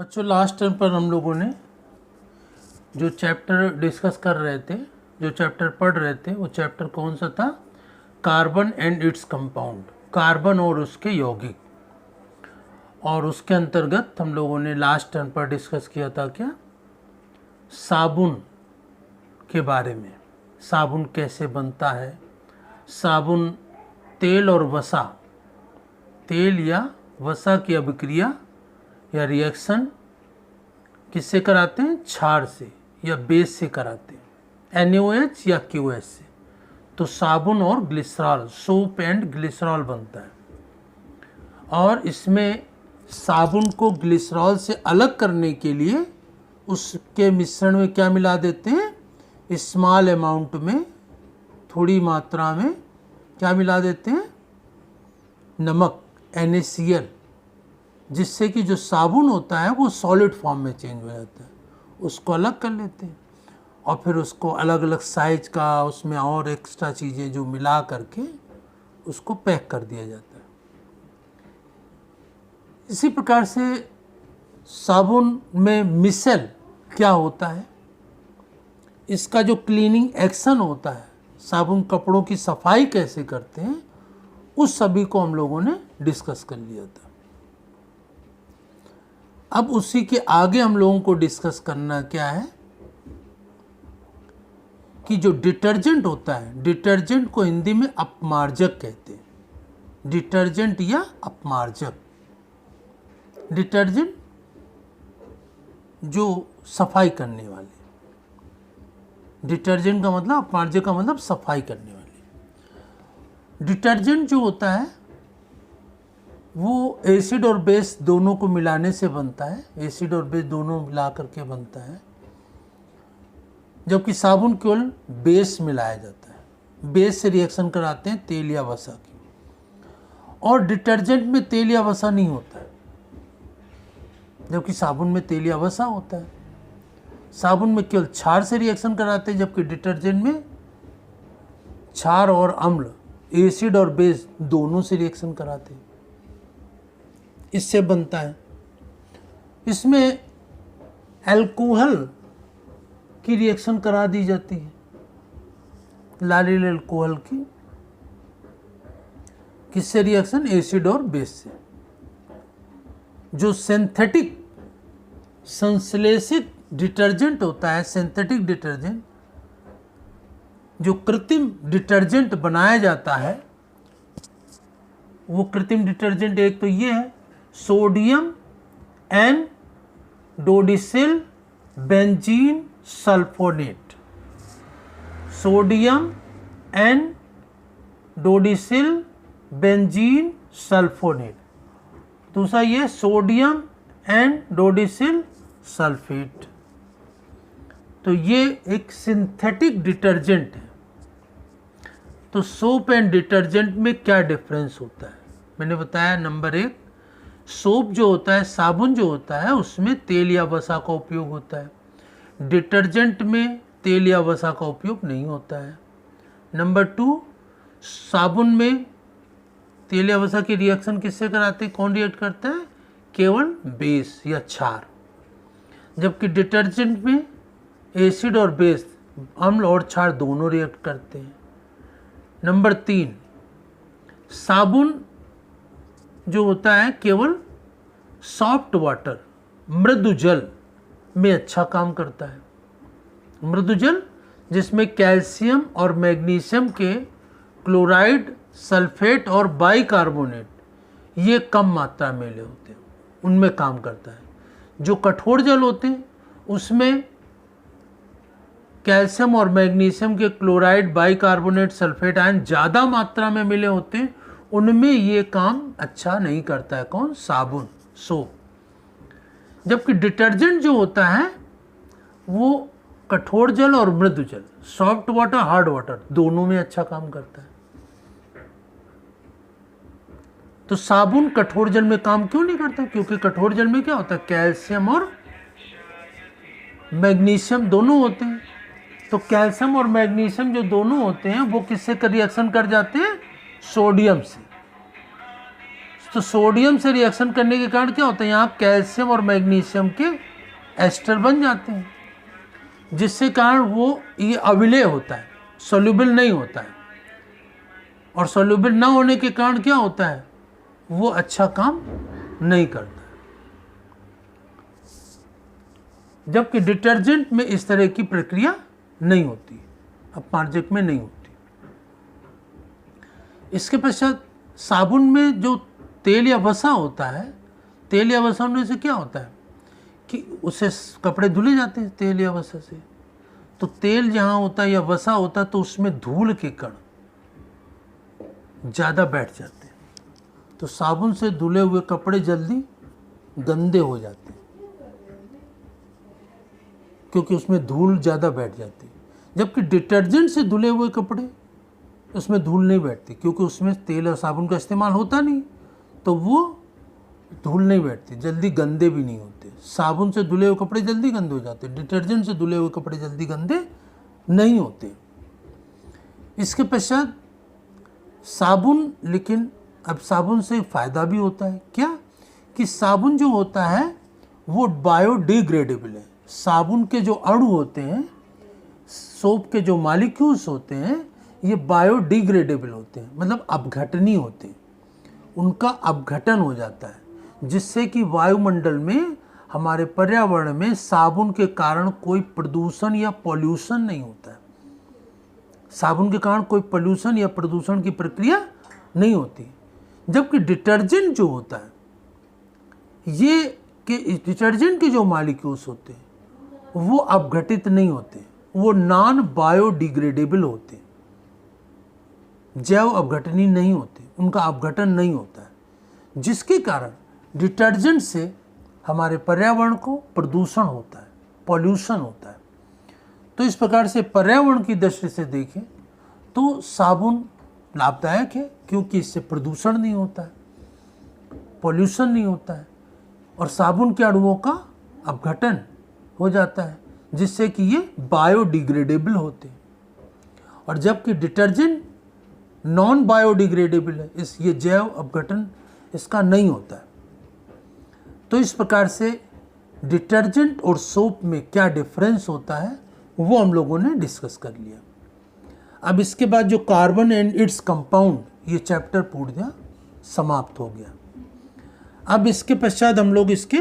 बच्चों last time पर हम लोगों ने जो चैप्टर डिस्कस कर रहे थे, जो चैप्टर पढ़ रहे थे, वो चैप्टर कौन सा था? Carbon and its compound, carbon और उसके यौगिक। और उसके अंतर्गत हम लोगों ने लास्ट टाइम पर डिस्कस किया था क्या? साबुन के बारे में। साबुन कैसे बनता है? साबुन तेल और वसा, तेल या वसा की अभिक्रिया या रिएक्शन किससे कराते हैं? क्षार से या बेस से कराते हैं, NaOH या QH से। तो साबुन और ग्लिसरॉल, सोप एंड ग्लिसरॉल बनता है। और इसमें साबुन को ग्लिसरॉल से अलग करने के लिए उसके मिश्रण में क्या मिला देते हैं? स्मॉल अमाउंट में, थोड़ी मात्रा में क्या मिला देते हैं? नमक, NaCl, जिससे कि जो साबुन होता है वो सॉलिड फॉर्म में चेंज हो जाता है। उसको अलग कर लेते हैं और फिर उसको अलग अलग साइज का, उसमें और एक्स्ट्रा चीज़ें जो मिला करके उसको पैक कर दिया जाता है। इसी प्रकार से साबुन में मिसल क्या होता है, इसका जो क्लीनिंग एक्शन होता है, साबुन कपड़ों की सफाई कैसे करते हैं, उस सभी को हम लोगों ने डिस्कस कर लिया था। अब उसी के आगे हम लोगों को डिस्कस करना क्या है कि जो डिटर्जेंट होता है, डिटर्जेंट को हिंदी में अपमार्जक कहते हैं। डिटर्जेंट या अपमार्जक, डिटर्जेंट जो सफाई करने वाले, डिटर्जेंट का मतलब, अपमार्जक का मतलब सफाई करने वाले। डिटर्जेंट जो होता है वो एसिड और बेस दोनों को मिलाने से बनता है, एसिड और बेस दोनों मिला करके बनता है। जबकि साबुन केवल बेस मिलाया जाता है, बेस से रिएक्शन कराते हैं तेल या वसा की। और डिटर्जेंट में तेल या वसा नहीं होता है, जबकि साबुन में तेल या वसा होता है। साबुन में केवल क्षार से रिएक्शन कराते हैं, जबकि डिटर्जेंट में क्षार और अम्ल, एसिड और बेस दोनों से रिएक्शन कराते हैं, इससे बनता है। इसमें अल्कोहल की रिएक्शन करा दी जाती है, लाइल अल्कोहल की। किससे रिएक्शन? एसिड और बेस से। जो सिंथेटिक संश्लेषित डिटर्जेंट होता है, सिंथेटिक डिटर्जेंट, जो कृत्रिम डिटर्जेंट बनाया जाता है, वो कृत्रिम डिटर्जेंट एक तो ये है sodium N dodecyl benzene sulphonate, sodium N dodecyl benzene sulphonate. दूसरा ये सोडियम एन डोडिसिल सल्फेट। तो ये एक सिंथेटिक डिटर्जेंट है। तो सोप एंड डिटर्जेंट में क्या डिफरेंस होता है? मैंने बताया, नंबर एक, सोप जो होता है, साबुन जो होता है, उसमें तेल या वसा का उपयोग होता है। डिटर्जेंट में तेल या वसा का उपयोग नहीं होता है। नंबर टू, साबुन में तेल या वसा की रिएक्शन किससे कराते हैं? कौन रिएक्ट करता है? केवल बेस या क्षार। जबकि डिटर्जेंट में एसिड और बेस, अम्ल और क्षार दोनों रिएक्ट करते हैं। नंबर तीन, साबुन जो होता है केवल सॉफ्ट वाटर, मृदु जल में अच्छा काम करता है। मृदु जल जिसमें कैल्शियम और मैग्नीशियम के क्लोराइड, सल्फेट और बाइकार्बोनेट ये कम मात्रा में मिले होते हैं, उनमें काम करता है। जो कठोर जल होते हैं उसमें कैल्शियम और मैग्नीशियम के क्लोराइड, बाइकार्बोनेट, सल्फेट आयन ज़्यादा मात्रा में मिले होते हैं, उनमें ये काम अच्छा नहीं करता है। कौन? साबुन, सोप। जबकि डिटर्जेंट जो होता है वो कठोर जल और मृदु जल, सॉफ्ट वाटर, हार्ड वाटर, दोनों में अच्छा काम करता है। तो साबुन कठोर जल में काम क्यों नहीं करता? क्योंकि कठोर जल में क्या होता है? कैल्शियम और मैग्नीशियम दोनों होते हैं। तो कैल्शियम और मैग्नीशियम जो दोनों होते हैं वो किससे रिएक्शन कर जाते हैं? सोडियम से। तो सोडियम से रिएक्शन करने के कारण क्या होता है, यहाँ कैल्शियम और मैग्नीशियम के एस्टर बन जाते हैं, जिससे कारण वो ये अविलेय होता है, सोल्यूबल नहीं होता है। और सोल्यूबल ना होने के कारण क्या होता है, वो अच्छा काम नहीं करता है। जबकि डिटर्जेंट में इस तरह की प्रक्रिया नहीं होती, अपमार्जक में नहीं होती। इसके पश्चात साबुन में जो तेल या वसा होता है, तेल या वसा होने से क्या होता है कि उससे कपड़े धुले जाते हैं तेल या वसा से। तो तेल जहाँ होता है या वसा होता है तो उसमें धूल के कण ज़्यादा बैठ जाते हैं, तो साबुन से धुले हुए कपड़े जल्दी गंदे हो जाते हैं, क्योंकि उसमें धूल ज़्यादा बैठ जाती है। जबकि डिटर्जेंट से धुले हुए कपड़े, उसमें धूल नहीं बैठती, क्योंकि उसमें तेल और साबुन का इस्तेमाल होता नहीं, तो वो धूल नहीं बैठती, जल्दी गंदे भी नहीं होते। साबुन से धुले हुए कपड़े जल्दी गंदे हो जाते, डिटर्जेंट से धुले हुए कपड़े जल्दी गंदे नहीं होते। इसके पश्चात साबुन, लेकिन अब साबुन से फ़ायदा भी होता है क्या, कि साबुन जो होता है वो बायोडिग्रेडेबल है। साबुन के जो अणु होते हैं, सोप के जो मॉलिक्यूल्स होते हैं, ये बायोडिग्रेडेबल होते हैं, मतलब अपघटनीय होते हैं, उनका अपघटन हो जाता है, जिससे कि वायुमंडल में, हमारे पर्यावरण में साबुन के कारण कोई प्रदूषण या पॉल्यूशन नहीं होता है। साबुन के कारण कोई पॉल्यूशन या प्रदूषण की प्रक्रिया नहीं होती। जबकि डिटर्जेंट जो होता है, ये कि डिटर्जेंट के जो मॉलिक्यूल्स होते हैं वो अपघटित नहीं होते, वो नॉन बायोडिग्रेडेबल होते, जैव अपघटनीय नहीं होते, उनका अपघटन नहीं होता है, जिसके कारण डिटर्जेंट से हमारे पर्यावरण को प्रदूषण होता है, पॉल्यूशन होता है। तो इस प्रकार से पर्यावरण की दृष्टि से देखें तो साबुन लाभदायक है, क्योंकि इससे प्रदूषण नहीं होता है, पॉल्यूशन नहीं होता है, और साबुन के अणुओं का अपघटन हो जाता है, जिससे कि ये बायोडिग्रेडेबल होते हैं। और जबकि डिटर्जेंट नॉन बायोडिग्रेडेबल है, ये जैव अपघटन इसका नहीं होता है। तो इस प्रकार से डिटर्जेंट और सोप में क्या डिफरेंस होता है वो हम लोगों ने डिस्कस कर लिया। अब इसके बाद जो कार्बन एंड इट्स कंपाउंड, ये चैप्टर पूर्ण समाप्त हो गया। अब इसके पश्चात हम लोग इसके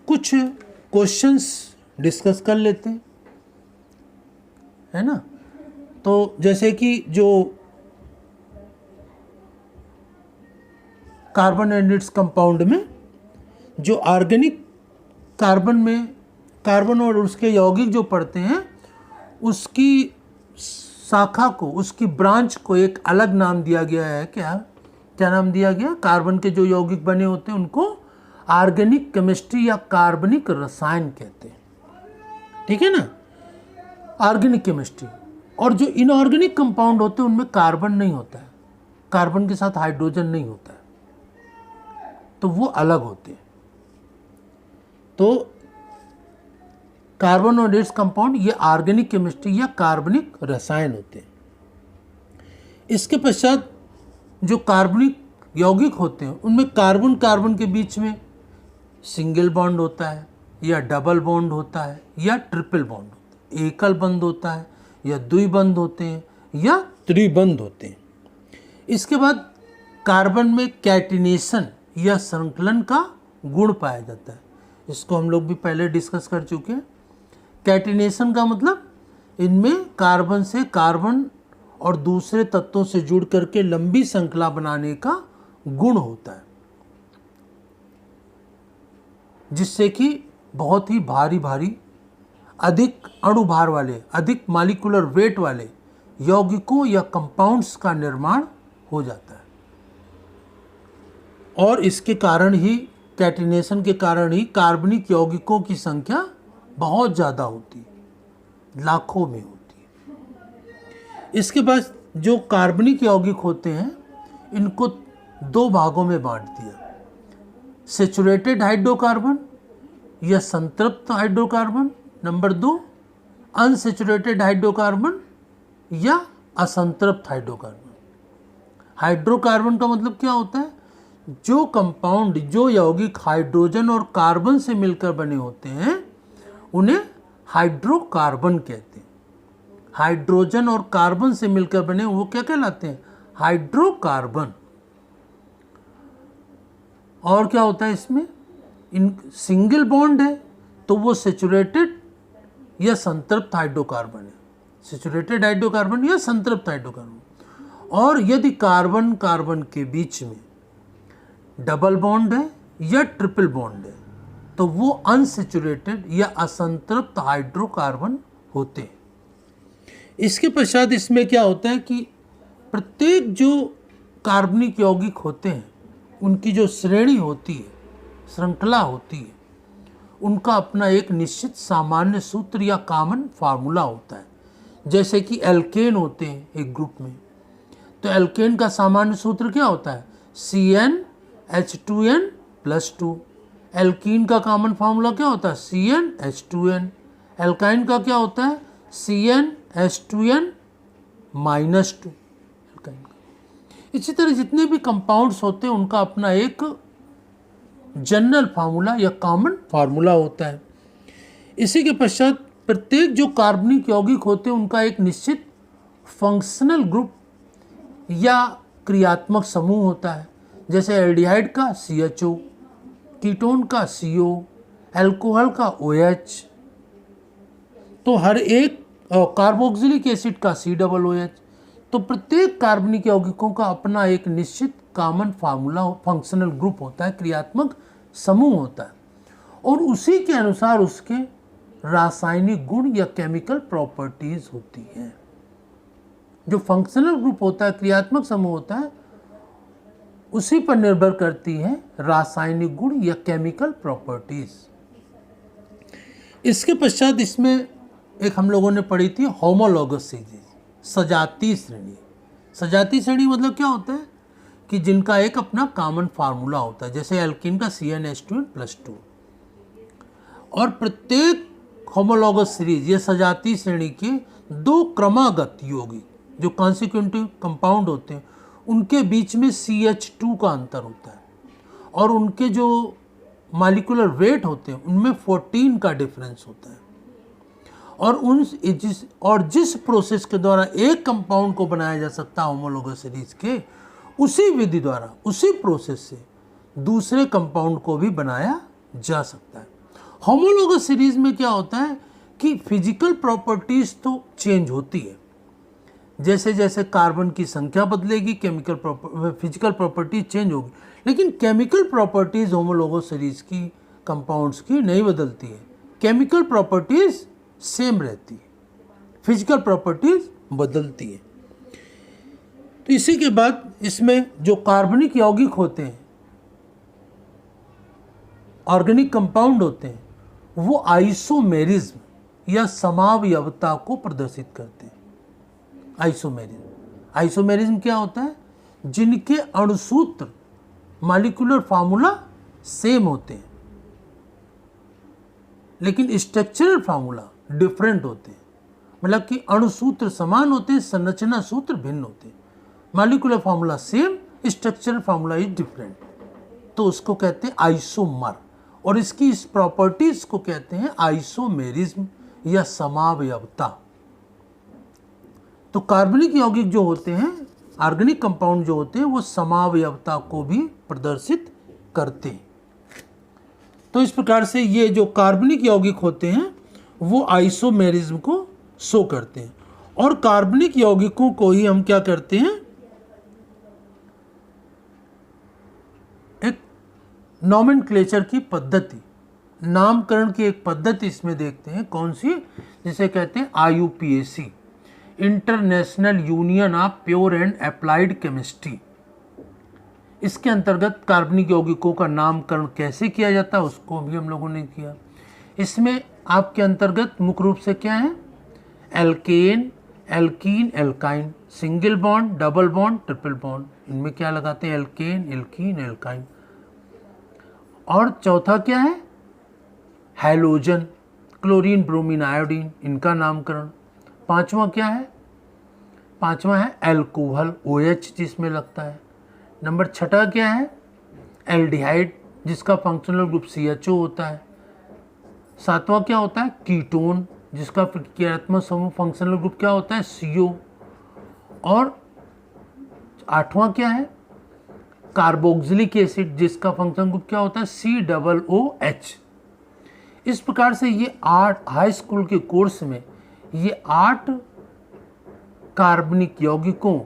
कुछ क्वेश्चंस डिस्कस कर लेते हैं, है ना। तो जैसे कि जो कार्बन एंड इट्स कंपाउंड में जो ऑर्गेनिक कार्बन में, कार्बन और उसके यौगिक जो पढ़ते हैं, उसकी शाखा को, उसकी ब्रांच को एक अलग नाम दिया गया है। क्या नाम दिया गया? कार्बन के जो यौगिक बने होते हैं उनको ऑर्गेनिक केमिस्ट्री या कार्बनिक रसायन कहते हैं, ठीक है ना, ऑर्गेनिक केमिस्ट्री। और जो इनऑर्गेनिक कंपाउंड होते हैं उनमें कार्बन नहीं होता है, कार्बन के साथ हाइड्रोजन नहीं होता है, तो वो अलग होते हैं। तो कार्बन और इट्स कंपाउंड ये ऑर्गेनिक केमिस्ट्री या कार्बनिक रसायन होते हैं। इसके पश्चात जो कार्बनिक यौगिक होते हैं उनमें कार्बन कार्बन के बीच में सिंगल बॉन्ड होता है या डबल बॉन्ड होता है या ट्रिपल बॉन्ड होता है, एकल बंध होता है या द्विबंध होते हैं या त्रिबंध होते हैं। इसके बाद कार्बन में कैटिनेशन या संकलन का गुण पाया जाता है, इसको हम लोग भी पहले डिस्कस कर चुके हैं। कैटिनेशन का मतलब इनमें कार्बन से कार्बन और दूसरे तत्वों से जुड़ करके लंबी श्रृंखला बनाने का गुण होता है, जिससे कि बहुत ही भारी भारी, अधिक अणुभार वाले, अधिक मॉलिक्यूलर वेट वाले यौगिकों या कंपाउंड्स का निर्माण हो जाता है। और इसके कारण ही, कैटिनेशन के कारण ही कार्बनिक यौगिकों की संख्या बहुत ज़्यादा होती है, लाखों में होती है। इसके बाद जो कार्बनिक यौगिक होते हैं इनको दो भागों में बांट दिया, सैचुरेटेड हाइड्रोकार्बन या संतृप्त हाइड्रोकार्बन, नंबर 2 अनसैचुरेटेड हाइड्रोकार्बन या असंतृप्त हाइड्रोकार्बन। हाइड्रोकार्बन का मतलब क्या होता है? जो कंपाउंड, जो यौगिक हाइड्रोजन और कार्बन से मिलकर बने होते हैं उन्हें हाइड्रोकार्बन कहते हैं। हाइड्रोजन और कार्बन से मिलकर बने वो क्या कहलाते हैं? हाइड्रोकार्बन। और क्या होता है इसमें? इन सिंगल बॉन्ड है तो वो सैचुरेटेड या संतृप्त हाइड्रोकार्बन है, सैचुरेटेड हाइड्रोकार्बन या संतृप्त हाइड्रोकार्बन। और यदि कार्बन कार्बन के बीच में डबल बॉन्ड है या ट्रिपल बॉन्ड है तो वो अनसैचुरेटेड या असंतृप्त हाइड्रोकार्बन होते हैं। इसके पश्चात इसमें क्या होता है कि प्रत्येक जो कार्बनिक यौगिक होते हैं उनकी जो श्रेणी होती है, श्रृंखला होती है, उनका अपना एक निश्चित सामान्य सूत्र या कॉमन फार्मूला होता है। जैसे कि एल्केन होते हैं एक ग्रुप में, तो एल्केन का सामान्य सूत्र क्या होता है? CnH2n+2। एल्कीन का कॉमन फार्मूला क्या होता है? CnH2n। एल्काइन का क्या होता है? CnH2n-2। एल्काइन का। इसी तरह जितने भी कंपाउंड्स होते हैं उनका अपना एक जनरल फार्मूला या कॉमन फार्मूला होता है। इसी के पश्चात प्रत्येक जो कार्बनिक यौगिक होते हैं उनका एक निश्चित फंक्शनल ग्रुप या क्रियात्मक समूह होता है। जैसे एल्डिहाइड का CHO, कीटोन का CO, अल्कोहल का OH, तो हर एक कार्बोक्सिलिक एसिड का COOH। तो प्रत्येक कार्बनिक यौगिकों का अपना एक निश्चित कॉमन फार्मूला, फंक्शनल ग्रुप होता है, क्रियात्मक समूह होता है, और उसी के अनुसार उसके रासायनिक गुण या केमिकल प्रॉपर्टीज होती हैं। जो फंक्शनल ग्रुप होता है, क्रियात्मक समूह होता है, उसी पर निर्भर करती है रासायनिक गुण या केमिकल प्रॉपर्टीज। इसके पश्चात इसमें एक हम लोगों ने पढ़ी थी होमोलॉगस सीरीज, सजातीय श्रेणी। सजातीय श्रेणी मतलब क्या होता है कि जिनका एक अपना कॉमन फार्मूला होता है। जैसे एल्कीन का CnH2n+2। और प्रत्येक होमोलॉगस सीरीज, ये सजातीय श्रेणी के दो क्रमागत यौगिक जो कॉन्सिक्वेंटिव कंपाउंड होते हैं उनके बीच में CH2 का अंतर होता है, और उनके जो मॉलिक्यूलर वेट होते हैं उनमें 14 का डिफरेंस होता है। और जिस प्रोसेस के द्वारा एक कंपाउंड को बनाया जा सकता है होमोलॉगस सीरीज के, उसी विधि द्वारा, उसी प्रोसेस से दूसरे कंपाउंड को भी बनाया जा सकता है। होमोलॉगस सीरीज में क्या होता है कि फिजिकल प्रॉपर्टीज तो चेंज होती है, जैसे जैसे कार्बन की संख्या बदलेगी फिजिकल प्रॉपर्टीज चेंज होगी, लेकिन केमिकल प्रॉपर्टीज होमोलॉगस सीरीज की कंपाउंड्स की नहीं बदलती है। केमिकल प्रॉपर्टीज सेम रहती है, फिजिकल प्रॉपर्टीज बदलती है। तो इसी के बाद इसमें जो कार्बनिक यौगिक होते हैं, ऑर्गेनिक कंपाउंड होते हैं, वो आइसोमेरिज्म या समावयवता को प्रदर्शित करते हैं। आइसोमेरिज्म क्या होता है? जिनके अणुसूत्र, मॉलिक्यूलर फार्मूला सेम होते हैं लेकिन स्ट्रक्चरल फार्मूला डिफरेंट होते हैं। मतलब कि अणुसूत्र समान होते हैं, संरचना सूत्र भिन्न होते हैं। Molecular formula same, structural formula is different, तो उसको कहते हैं आइसोमर। और इसकी इस प्रॉपर्टीज को कहते हैं आइसोमेरिज्म या समावयवता। तो कार्बनिक यौगिक जो होते हैं, ऑर्गेनिक कंपाउंड जो होते हैं, वो समावयवता को भी प्रदर्शित करते हैं। तो इस प्रकार से ये जो कार्बनिक यौगिक होते हैं वो आइसोमेरिज्म को शो करते हैं। और कार्बनिक यौगिकों को ही हम क्या करते हैं, एक नॉमेनक्लेचर की पद्धति, नामकरण की एक पद्धति इसमें देखते हैं। कौन सी? जिसे कहते हैं IUPAC, international union of pure and applied chemistry. इसके अंतर्गत कार्बनिक यौगिकों का नामकरण कैसे किया जाता है उसको भी हम लोगों ने किया। इसमें आपके अंतर्गत मुख्य रूप से क्या है? Alkane, alkene, alkyne, single bond, double bond, triple bond, इनमें क्या लगाते हैं? Alkane, alkene, alkyne. और चौथा क्या है? हैलोजन, क्लोरीन, ब्रोमीन, आयोडीन, इनका नामकरण। पांचवा क्या है? पांचवा है अल्कोहल, OH जिसमें लगता है। नंबर छठा क्या है? एल्डिहाइड जिसका फंक्शनल ग्रुप CHO होता है। 7वां क्या होता है? कीटोन जिसका प्रतिक्रियात्मक समूह फंक्शनल ग्रुप क्या होता है? CO। और 8वां क्या है? कार्बोक्सिलिक एसिड जिसका फंक्शनल ग्रुप क्या होता है? COOH। इस प्रकार से ये 8 हाई स्कूल के कोर्स में ये 8 कार्बनिक यौगिकों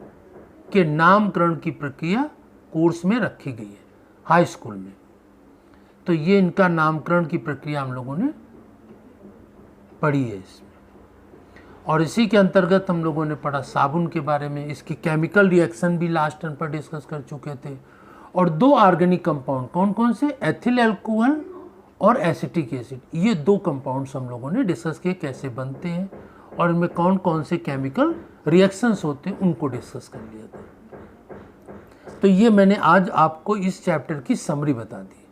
के नामकरण की प्रक्रिया कोर्स में रखी गई है हाई स्कूल में। तो ये इनका नामकरण की प्रक्रिया हम लोगों ने पढ़ी है इसमें। और इसी के अंतर्गत हम लोगों ने पढ़ा साबुन के बारे में, इसकी केमिकल रिएक्शन भी लास्ट टर्म पर डिस्कस कर चुके थे। और 2 ऑर्गेनिक कंपाउंड कौन कौन से? एथिल अल्कोहल और एसिटिक एसिड, ये 2 कंपाउंड्स हम लोगों ने डिस्कस किए कैसे बनते हैं और इनमें कौन कौन से केमिकल रिएक्शंस होते हैं उनको डिस्कस कर लिया था। तो ये मैंने आज आपको इस चैप्टर की समरी बता दी।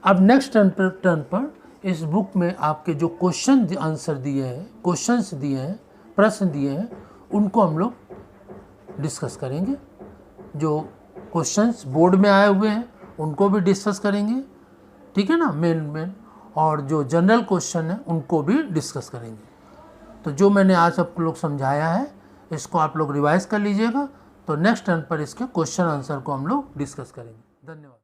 अब नेक्स्ट टर्न पर इस बुक में आपके जो क्वेश्चन आंसर दिए हैं, क्वेश्चंस दिए हैं, प्रश्न दिए हैं, उनको हम लोग डिस्कस करेंगे। जो क्वेश्चंस बोर्ड में आए हुए हैं उनको भी डिस्कस करेंगे, ठीक है ना, मेन। और जो जनरल क्वेश्चन है उनको भी डिस्कस करेंगे। तो जो मैंने आज आप लोग समझाया है इसको आप लोग रिवाइज कर लीजिएगा। तो नेक्स्ट टर्न पर इसके क्वेश्चन आंसर को हम लोग डिस्कस करेंगे। धन्यवाद।